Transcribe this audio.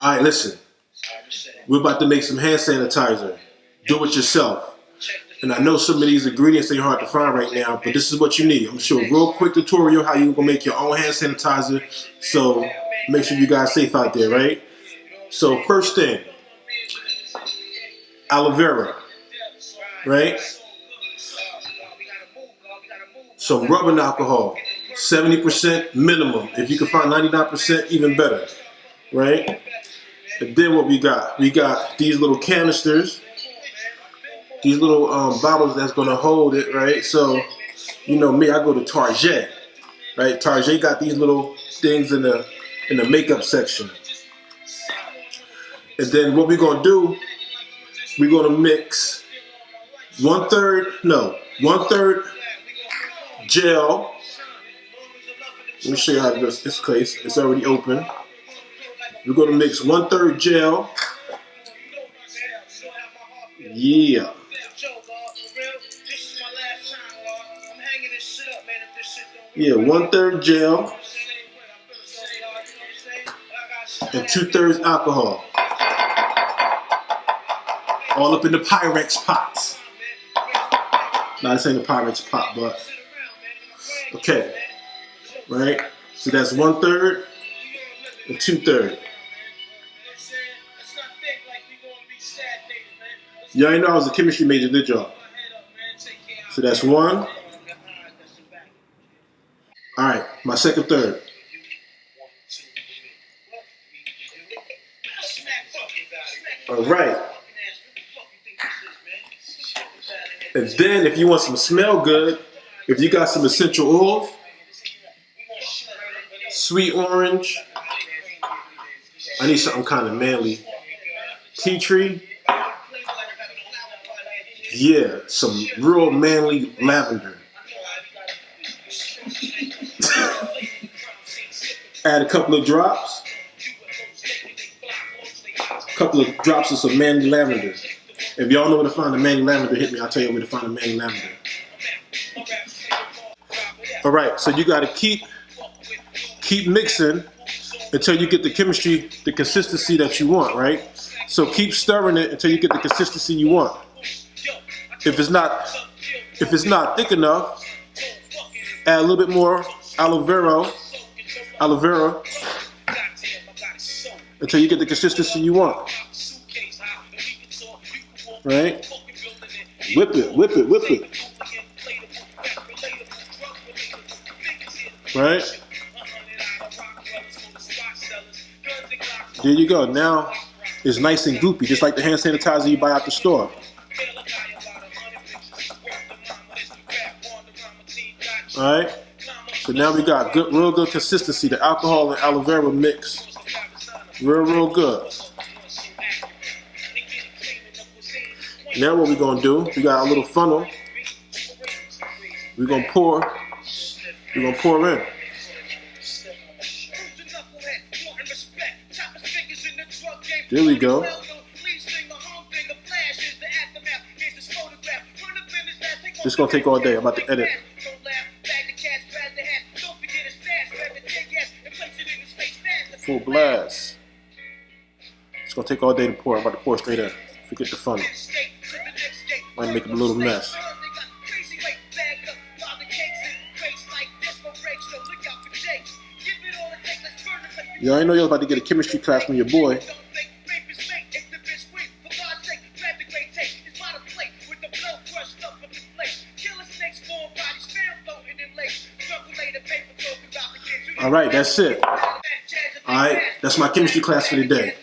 All right, listen. We're about to make some hand sanitizer. Do it yourself. And I know some of these ingredients ain't hard to find right now, but this is what you need. I'm sure a real quick tutorial how you're gonna make your own hand sanitizer. So make sure you guys safe out there, right? So first thing, aloe vera, right? Some rubbing alcohol, 70% minimum. If you can find 99%, even better, right? And then what we got? We got these little canisters, these little bottles that's gonna hold it, right? So, you know me, I go to Target, right? Target got these little things in the makeup section. And then what we're gonna do, we're gonna mix one third gel. Let me show you how to do this case. It's already open. We're gonna mix 1/3 gel. Yeah. Yeah, 1/3 gel and 2/3 alcohol. All up in the Pyrex pots. Now this ain't a Pyrex pot, but okay, right? So that's 1/3 and 2/3. Y'all ain't know I was a chemistry major, did y'all? So that's 1. All right, my second third. All right. And then if you want some smell good, if you got some essential oils, sweet orange, I need something kind of manly. Tea tree, yeah, some real manly lavender. Add a couple of drops of some manly lavender. If y'all know where to find the manly lavender, hit me. I'll tell you where to find the manly lavender. All right, so you got to keep mixing until you get the consistency that you want, right? So keep stirring it until you get the consistency you want. If it's not thick enough, add a little bit more aloe vera until you get the consistency you want. Right? Whip it. Right? There you go. Now it's nice and goopy, just like the hand sanitizer you buy at the store. Alright? So now we got real good consistency. The alcohol and aloe vera mix. Real good. Now what we're gonna do, we got a little funnel. We're gonna pour in. There we go. This is gonna take all day. I'm about to edit. Full blast. It's gonna take all day to pour. I'm about to pour straight in. Forget the funnel. Might make a little mess. Yo, I know you're about to get a chemistry class from your boy. All right, that's it. All right, that's my chemistry class for today.